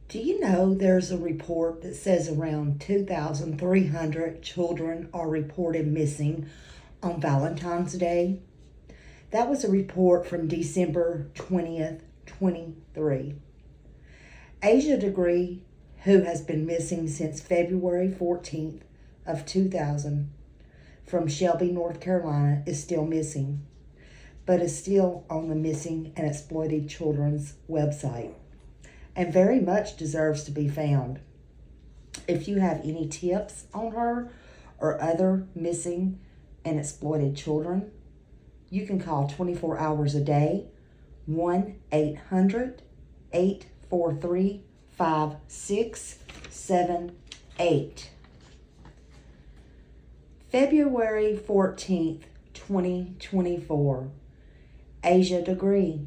Do you know there's a report that says around 2,300 children are reported missing on Valentine's Day? That was a report from December 20th, 23. Asia Degree, who has been missing since February 14th of 2000 from Shelby, North Carolina, is still missing, but is still on the Missing and Exploited Children's website and very much deserves to be found. If you have any tips on her or other missing and exploited children, you can call 24 hours a day, 1-800-843-5678. February 14th, 2024. Asia Degree.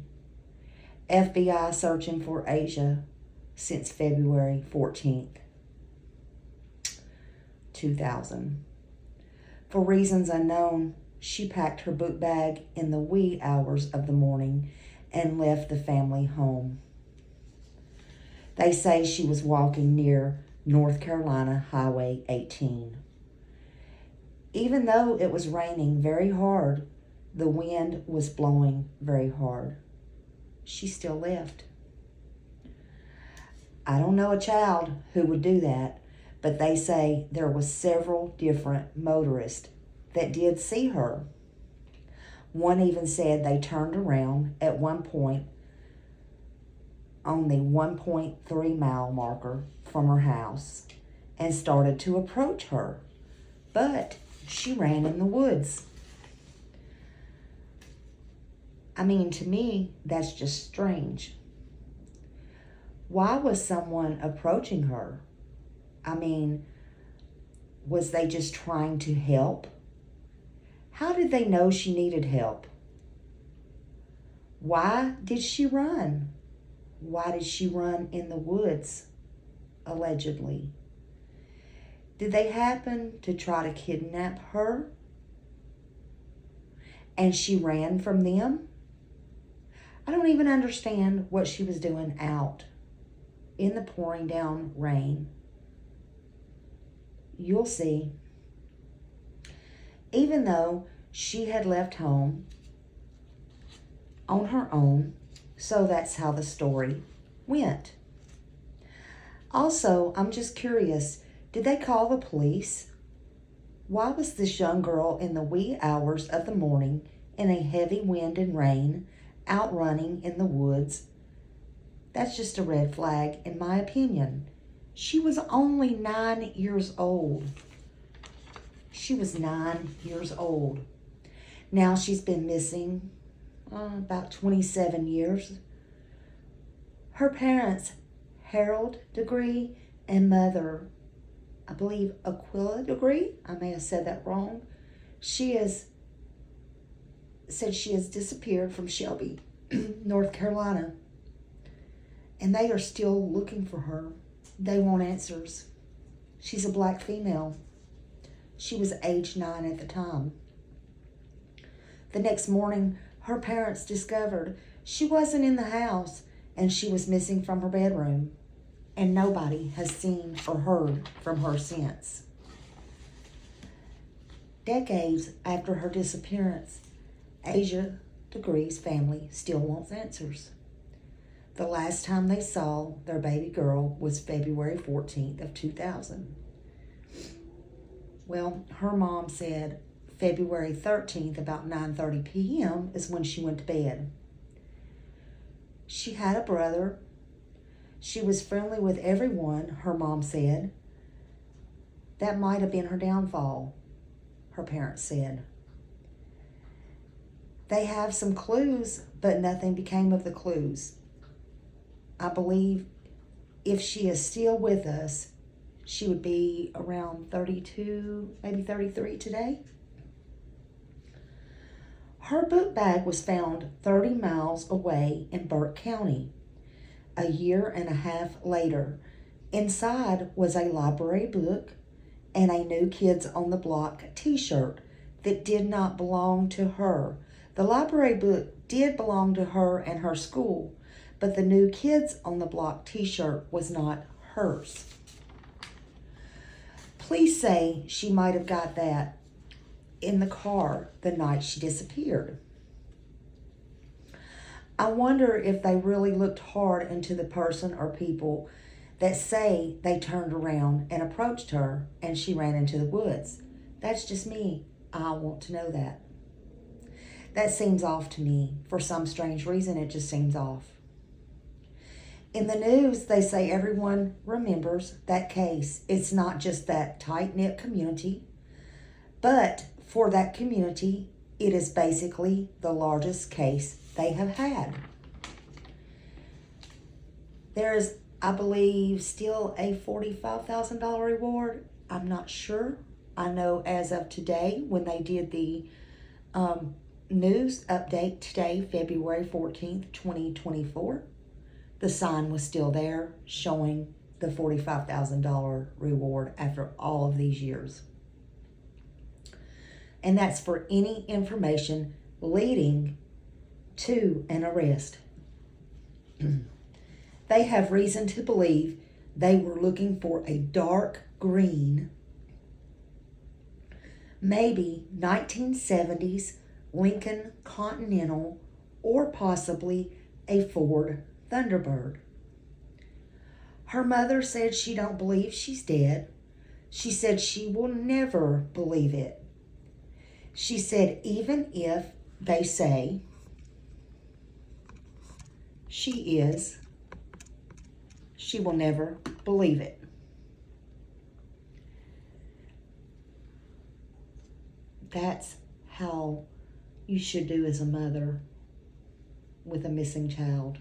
FBI searching for Asia since February 14th, 2000. For reasons unknown, she packed her book bag in the wee hours of the morning and left the family home. They say she was walking near North Carolina Highway 18. Even though it was raining very hard, the wind was blowing very hard, she still left. I don't know a child who would do that, but they say there was several different motorists that did see her. One even said they turned around at one point on the 1.3 mile marker from her house and started to approach her, but she ran in the woods. I mean, to me, that's just strange. Why was someone approaching her? I mean, was they just trying to help? How did they know she needed help? Why did she run? Why did she run in the woods, allegedly? Did they happen to try to kidnap her? And she ran from them? I don't even understand what she was doing out in the pouring down rain. You'll see. Even though she had left home on her own, so that's how the story went. Also, I'm just curious, did they call the police? Why was this young girl in the wee hours of the morning in a heavy wind and rain out running in the woods? That's just a red flag, in my opinion. She was only 9 years old. She was 9 years old. Now she's been missing about 27 years. Her parents, Harold Degree, and mother, I believe Aquila Degree, I may have said that wrong, said she has disappeared from Shelby, North Carolina. And they are still looking for her. They want answers. She's a black female. She was age 9 at the time. The next morning, her parents discovered she wasn't in the house and she was missing from her bedroom. And nobody has seen or heard from her since. Decades after her disappearance, Asia Degree's family still wants answers. The last time they saw their baby girl was February 14th of 2000. Well, her mom said February 13th, about 9:30 p.m. is when she went to bed. She had a brother. She was friendly with everyone, her mom said. That might have been her downfall, her parents said. They have some clues, but nothing became of the clues. I believe if she is still with us, she would be around 32, maybe 33 today. Her book bag was found 30 miles away in Burke County. A year and a half later, inside was a library book and a New Kids on the Block t-shirt that did not belong to her. The library book did belong to her and her school, but the New Kids on the Block t-shirt was not hers. Police say she might have got that in the car the night she disappeared. I wonder if they really looked hard into the person or people that say they turned around and approached her and she ran into the woods. That's just me. I want to know that. That seems off to me. For some strange reason, it just seems off. In the news, they say everyone remembers that case. It's not just that tight-knit community, but for that community, it is basically the largest case they have had. There is, I believe, still a $45,000 reward. I'm not sure. I know as of today, when they did the news update today, February 14th, 2024, the sign was still there showing the $45,000 reward after all of these years. And that's for any information leading to an arrest. They have reason to believe they were looking for a dark green, maybe 1970s Lincoln Continental, or possibly a Ford Thunderbird. Her mother said she don't believe she's dead. She said she will never believe it. She said even if they say she is, she will never believe it. That's how you should do as a mother with a missing child.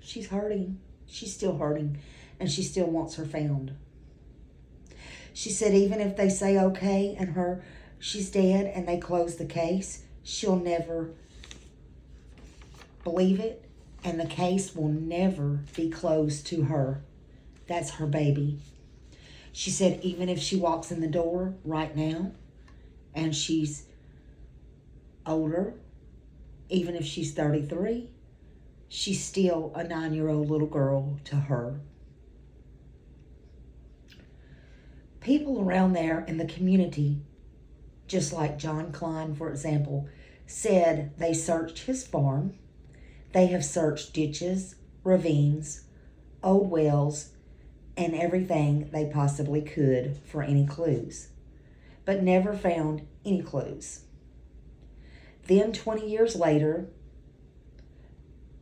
She's hurting. She's still hurting, and she still wants her found. She said even if they say okay and she's dead and they close the case, she'll never believe it, and the case will never be closed to her. That's her baby. She said even if she walks in the door right now and she's older, even if she's 33, she's still a 9-year-old little girl to her. People around there in the community, just like John Klein, for example, said they searched his farm. They have searched ditches, ravines, old wells, and everything they possibly could for any clues, but never found any clues. Then 20 years later,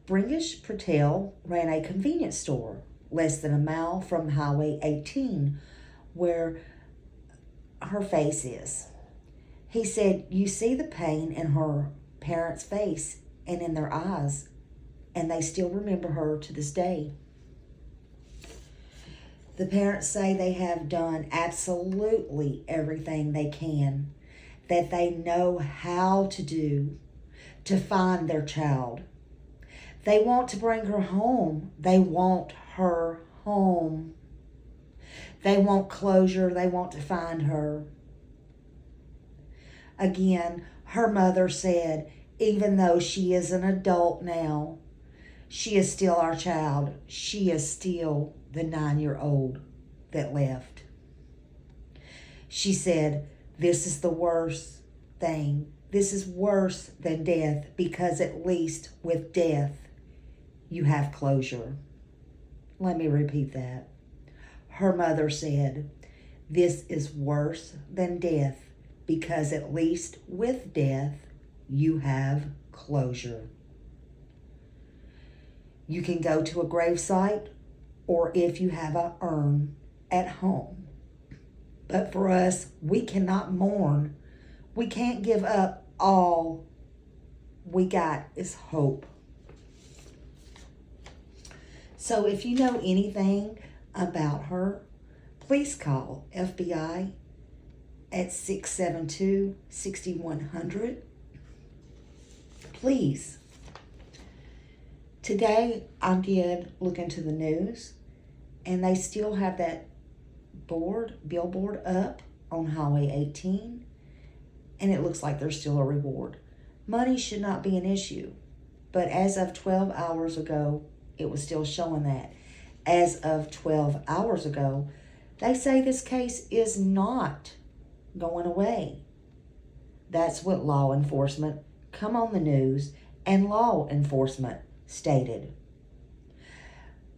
Bringish Patel ran a convenience store less than a mile from Highway 18 where her face is. He said, you see the pain in her parents' face and in their eyes, and they still remember her to this day. The parents say they have done absolutely everything they can, that they know how to do to find their child. They want to bring her home. They want her home. They want closure. They want to find her. Again, her mother said, even though she is an adult now, she is still our child. She is still the 9-year-old that left. She said, this is the worst thing. This is worse than death, because at least with death, you have closure. Let me repeat that. Her mother said, this is worse than death, because at least with death, you have closure. You can go to a gravesite, or if you have an urn at home. But for us, we cannot mourn. We can't give up. All we got is hope. So if you know anything about her, please call FBI at 672-6100. Please. Today, I did look into the news, and they still have that billboard up on Highway 18, and it looks like there's still a reward. Money should not be an issue. But as of 12 hours ago, it was still showing that. As of 12 hours ago, they say this case is not going away. That's what law enforcement come on the news and law enforcement stated.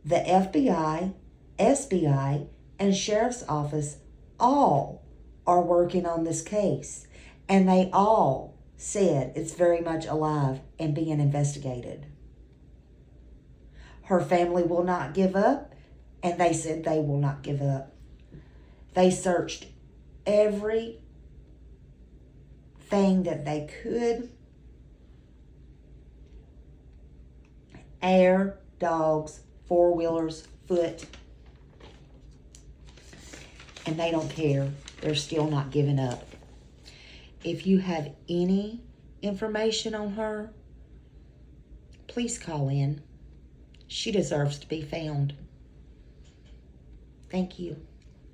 The FBI, SBI, and Sheriff's Office all are working on this case, and they all said it's very much alive and being investigated. Her family will not give up, and they said they will not give up. They searched every thing that they could. Air, dogs, four-wheelers, foot. And they don't care. They're still not giving up. If you have any information on her, please call in. She deserves to be found. Thank you.